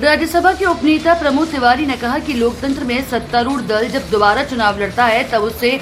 राज्यसभा के उपनेता प्रमोद तिवारी ने कहा कि लोकतंत्र में सत्तारूढ़ दल जब दोबारा चुनाव लड़ता है तब उससे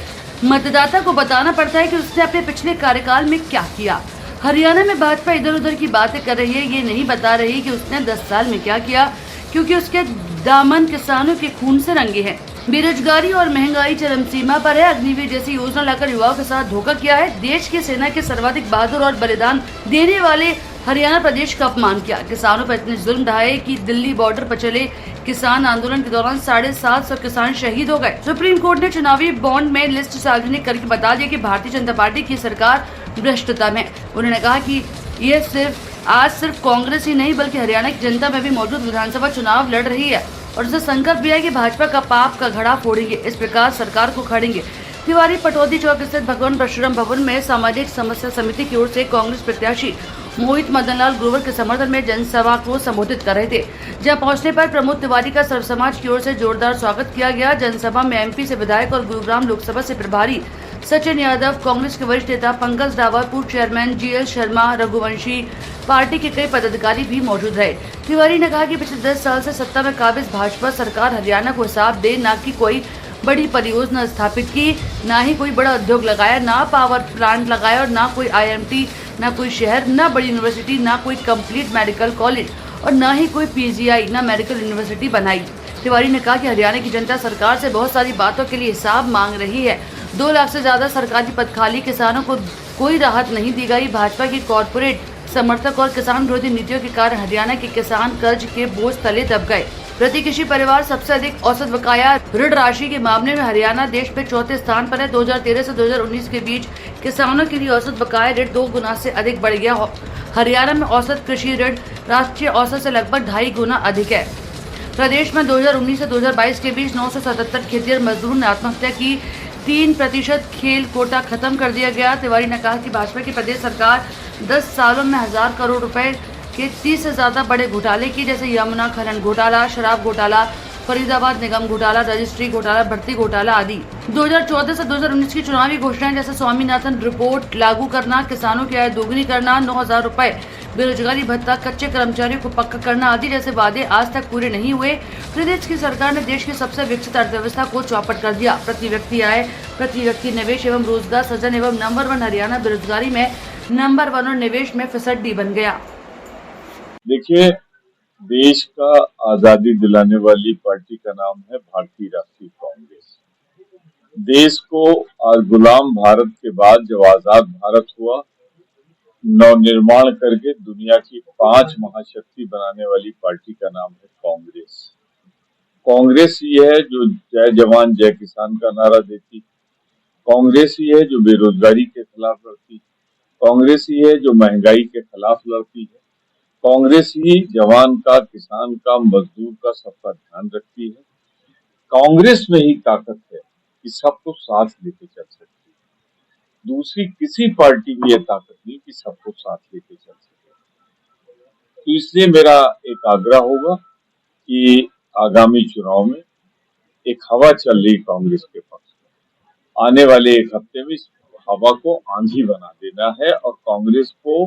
मतदाता को बताना पड़ता है कि उसने अपने पिछले कार्यकाल में क्या किया। हरियाणा में भाजपा इधर उधर की बातें कर रही है, ये नहीं बता रही कि उसने 10 साल में क्या किया, क्योंकि उसके दामन किसानों के खून से रंगे हैं। बेरोजगारी और महंगाई चरम सीमा पर है। अग्निवीर जैसी योजना लाकर युवाओं के साथ धोखा किया है। देश की सेना के सर्वाधिक बहादुर और बलिदान देने वाले हरियाणा प्रदेश का अपमान किया। किसानों पर इतने जुल्म ढाए कि दिल्ली बॉर्डर पर चले किसान आंदोलन के दौरान 750 किसान शहीद हो गए। सुप्रीम कोर्ट ने चुनावी बॉन्ड में लिस्ट सार्वजनिक करके बता दिया कि भारतीय जनता पार्टी की सरकार भ्रष्टता में। उन्होंने कहा कि ये सिर्फ कांग्रेस ही नहीं बल्कि हरियाणा की जनता में भी मौजूद विधानसभा चुनाव लड़ रही है और उसे संकल्प भी है कि भाजपा का पाप का घड़ा फोड़ेंगे, इस प्रकार सरकार को खड़ेंगे। तिवारी पटौदी चौक स्थित भगवान परशुराम भवन में सामाजिक समस्या समिति की ओर से कांग्रेस प्रत्याशी मोहित मदनलाल ग्रोवर के समर्थन में जनसभा को संबोधित कर रहे थे। जहां पहुंचने पर प्रमोद तिवारी का सर्व समाज की ओर से जोरदार स्वागत किया गया। जनसभा में एमपी से विधायक और गुरुग्राम लोकसभा से प्रभारी सचिन यादव, कांग्रेस के वरिष्ठ नेता पंकज रावत, पूर्व chairman GL Sharma, Raghuvanshi, party के कई पदाधिकारी भी मौजूद रहे। तिवारी ने कहा कि पिछले 10 साल से सत्ता में काबिज भाजपा सरकार हरियाणा को हिसाब दे, न कि कोई बड़ी परियोजना स्थापित की, ना ही कोई बड़ा उद्योग लगाया, ना पावर प्लांट लगाया और ना कोई IMT, ना कोई शहर, ना बड़ी यूनिवर्सिटी, ना कोई कंप्लीट मेडिकल कॉलेज और ना ही कोई PGI, ना मेडिकल यूनिवर्सिटी बनाई। तिवारी ने कहा कि हरियाणा की जनता सरकार से बहुत सारी बातों के लिए हिसाब मांग रही है। 2 लाख से ज्यादा सरकारी पद खाली, किसानों को कोई राहत नहीं दी गई। भाजपा की कॉर्पोरेट समर्थक और किसान विरोधी नीतियों के कारण हरियाणा के किसान कर्ज के बोझ तले दब गए। प्रति कृषि परिवार सबसे अधिक औसत बकाया ऋण राशि के मामले में हरियाणा देश में 4थे स्थान पर है। 2013 से 2019 के बीच किसानों के लिए औसत बकाया ऋण 2 गुना से अधिक बढ़ गया। हरियाणा में औसत कृषि ऋण राष्ट्रीय औसत से लगभग 2.5 गुना अधिक है। प्रदेश में 2019 से 2022 के बीच 977 खेतिहर मजदूर ने आत्महत्या की। 3% खेल कोटा खत्म कर दिया गया। तिवारी ने कहा कि भाजपा की प्रदेश सरकार 10 सालों में 1000 करोड़ रुपए के 30 से ज्यादा बड़े घोटाले की, जैसे यमुना खनन घोटाला, शराब घोटाला, फरीदाबाद निगम घोटाला, रजिस्ट्री घोटाला, भर्ती घोटाला आदि। 2014 से 2019 की चुनावी घोषणाएं जैसे स्वामीनाथन रिपोर्ट लागू करना, किसानों की आय दोगुनी करना, 9000 रुपए बेरोजगारी भत्ता, कच्चे कर्मचारियों को पक्का करना आदि जैसे वादे आज तक पूरे नहीं हुए। प्रदेश की सरकार ने देश की सबसे विकसित अर्थव्यवस्था को चौपट कर दिया। प्रति व्यक्ति आय, प्रति व्यक्ति निवेश एवं रोजगार सृजन एवं नंबर 1 हरियाणा बेरोजगारी में नंबर 1 और निवेश में फिसड्डी बन गया। देखिए, देश का आजादी दिलाने वाली पार्टी का नाम है भारतीय राष्ट्रीय कांग्रेस। देश को आज गुलाम भारत के बाद जब आजाद भारत हुआ, नवनिर्माण करके दुनिया की 5 महाशक्ति बनाने वाली पार्टी का नाम है कांग्रेस। कांग्रेस ही है जो जय जवान जय किसान का नारा देती, कांग्रेस ही है जो बेरोजगारी के खिलाफ लड़ती, कांग्रेस ही है जो महंगाई के खिलाफ लड़ती है, कांग्रेस ही जवान का, किसान का, मजदूर का सबका ध्यान रखती है। कांग्रेस में ही ताकत है कि सबको साथ लेके चल सकती है। दूसरी किसी पार्टी में यह ताकत नहीं कि सबको साथ लेके चल सके। तो इसलिए मेरा एक आग्रह होगा कि आगामी चुनाव में एक हवा चल रही कांग्रेस के पक्ष में, आने वाले एक हफ्ते में इस हवा को आंधी बना देना है और कांग्रेस को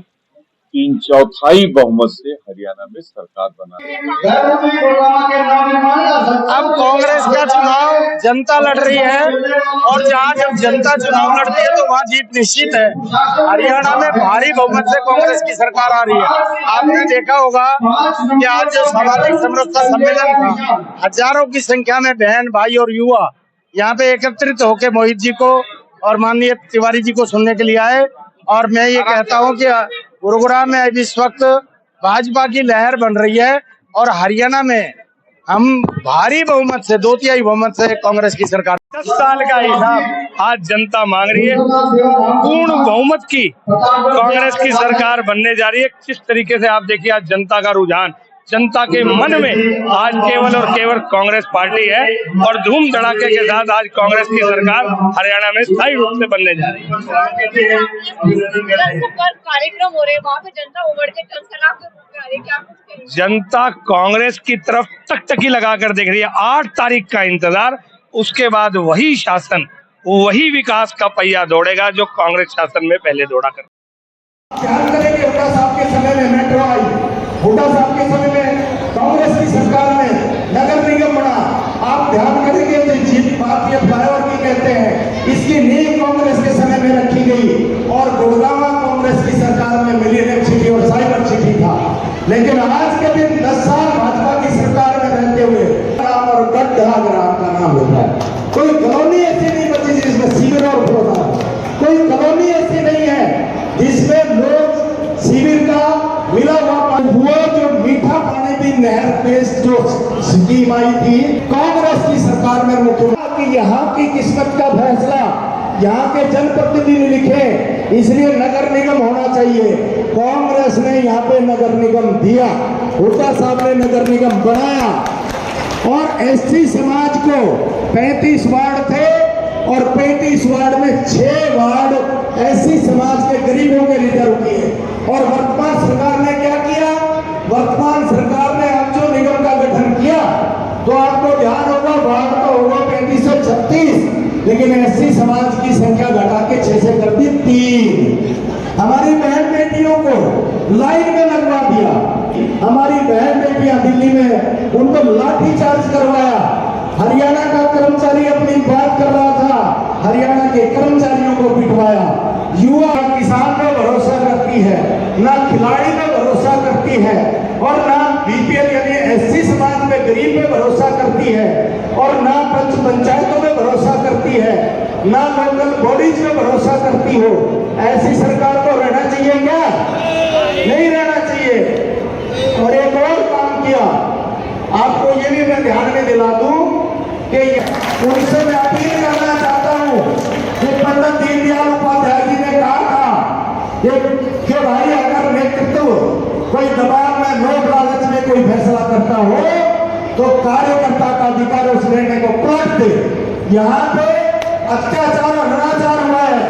3/4 बहुमत से हरियाणा में सरकार बना। अब कांग्रेस का चुनाव जनता लड़ रही है और जहां जब जनता चुनाव लड़ती है तो वहां जीत निश्चित है। हरियाणा में भारी बहुमत से कांग्रेस की सरकार आ रही है। आपने देखा होगा कि आज जो सामाजिक समरसता सम्मेलन था, हजारों की संख्या में बहन भाई और युवा यहाँ पे एकत्रित होकर मोहित जी को और माननीय तिवारी जी को सुनने के लिए आए। और मैं ये कहता हूँ कि गुरुग्राम में इस वक्त भाजपा की लहर बन रही है और हरियाणा में हम भारी बहुमत से 2/3 बहुमत से कांग्रेस की सरकार। 10 साल का हिसाब आज जनता मांग रही है। पूर्ण बहुमत की कांग्रेस की सरकार बनने जा रही है। किस तरीके से आप देखिए आज जनता का रुझान, जनता के मन में आज केवल और केवल कांग्रेस पार्टी है और धूम धड़ाके के साथ आज कांग्रेस की सरकार हरियाणा में स्थायी रूप से बनने जा रही है। कार्यक्रम हो रहे हैं, वहाँ पे जनता उमड़ के जनसभा के रूप में आ रही है, क्या कुछ जनता कांग्रेस की तरफ टकटकी लगाकर देख रही है। 8 तारीख का इंतजार, उसके बाद वही शासन, वही विकास का पहिया दौड़ेगा जो कांग्रेस शासन में पहले दौड़ा कर। ध्यान करेंगे हुड्डा साहब के समय में मेट्रो आई, हुड्डा साहब के समय में कांग्रेस की नहर पे जो स्कीम आई थी कांग्रेस की सरकार में मुख्यमंत्री कि यहाँ की किस्मत का फैसला यहाँ के जनप्रतिनिधि लिखे, इसलिए नगर निगम होना चाहिए। कांग्रेस ने यहाँ पे नगर निगम दिया, हुड्डा साहब ने नगर निगम बनाया और एससी समाज को 35 वार्ड थे और 35 वार्ड में 6 वार्ड एससी समाज के गरीबों के रिजर्व किए। और वर्तमान सरकार ने क्या किया? वर्तमान सरकार ने अब जो निगम का गठन किया तो आपको ध्यान होगा वार्ड तो होगा 35 से 36, लेकिन एससी समाज की संख्या घटा के 6 से कर दी 3। हमारी बहन बेटियों को लाइन में लगवा दिया। हमारी बहन बेटियां दिल्ली में उनको लाठी चार्ज करवाया। हरियाणा का कर्मचारी अपनी बात कर रहा था, हरियाणा के कर्मचारियों को पिटवाया। युवा किसान पे भरोसा करती है, ना खिलाड़ी पे भरोसा करती है और ना बीपीएल यानी एससी समाज में गरीब पे भरोसा करती है और ना पंचायतों में भरोसा करती है, ना लोकल बॉडीज में भरोसा करती हो। ऐसी सरकार को रहना चाहिए क्या? नहीं रहना चाहिए। और एक और काम किया, आपको ये भी मैं ध्यान में दिला दूं कि उनसे मैं अपील करना चाहता हूं कि पंडित दीनदयाल उपाध्याय जी ने कहा था कि भाई अगर नेतृत्व कोई दबाव में लोक लालच में कोई फैसला करता हो तो कार्यकर्ता का अधिकार उस निर्णय को पलट दे। यहाँ पे अत्याचार और अनाचार हुआ है,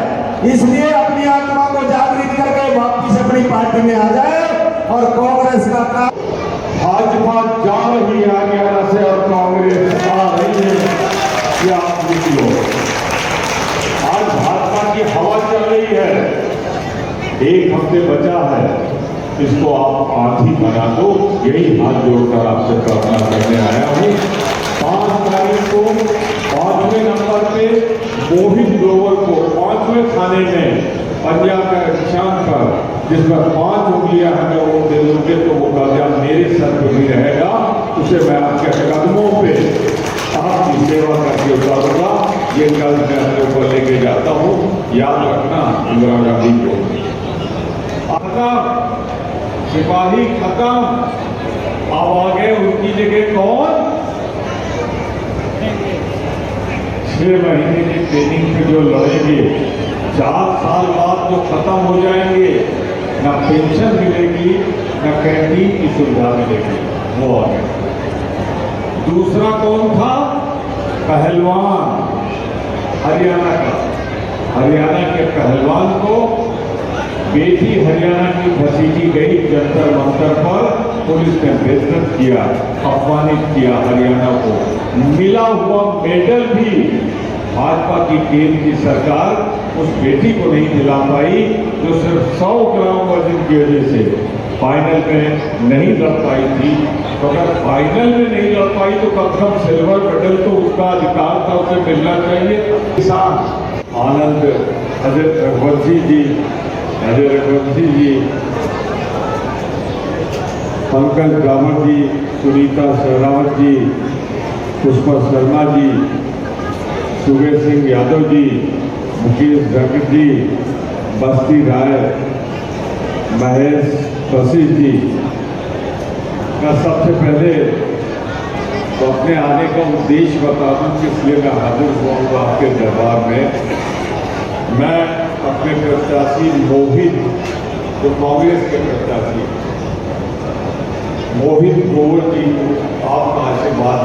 इसलिए अपनी आत्मा को जागृत करके वापिस अपनी पार्टी में आ जाए और कांग्रेस का काम। भाजपा जा रही है हरियाणा से और कांग्रेस आ रही है, क्या आप लो? आज भाजपा की हवा चल रही है, 1 हफ्ते बचा है, इसको आप आधी बना दो, यही हाथ जोड़कर आपसे प्रार्थना करने आया हूँ। 5 तारीख को 5वें नंबर पे मोहित ग्रोवर को 5वें खाने में पंजाब का निशान पर जिसमें 5 उंगलियां हमें वो दे दोगे तो वो कामयाब मेरे सर पे भी रहेगा। उसे मैं आपके कदमों पे आपकी सेवा करके उतारूंगा। ये कल मैं अपने ऊपर लेके जाता हूँ, याद रखना इंदिरा गांधी को। सिपाही खत्म, अब आ गए उनकी जगह कौन? 6 महीने की ट्रेनिंग पे जो लड़ेंगे, 4 साल बाद जो खत्म हो जाएंगे, ना पेंशन मिलेगी ना कैंटीन की सुविधा मिलेगी, वो आ गए। दूसरा कौन था? पहलवान, हरियाणा का। हरियाणा के पहलवान को बेटी हरियाणा की घसीटी गई जंतर मंतर पर, पुलिस ने बेइज्जत किया, अपमानित किया हरियाणा को। मिला हुआ मेडल भी भाजपा की केंद्र की सरकार उस बेटी को नहीं दिला पाई जो सिर्फ 100 ग्राम वजन की वजह से फाइनल में नहीं लड़ पाई थी। तो अगर फाइनल में नहीं लड़ पाई तो कम से कम सिल्वर मेडल तो उसका अधिकार था, उसे मिलना चाहिए। किसान आनंद अजय रघुवंशी जी, पंकज ग्रामर जी, सुनीता सहरावत जी, पुष्पा शर्मा जी, सुबेश सिंह यादव जी, मुकेश जगत जी, बस्ती राय, महेश वशिष्ठ जी का सबसे पहले तो अपने आने का उद्देश्य बता दूं कि इसलिए मैं हाजिर हुआ हूँ आपके दरबार में। मैं अपने प्रत्याशी मोहित, जो कांग्रेस के प्रत्याशी मोहित ग्रोवर जी को आप आज से बात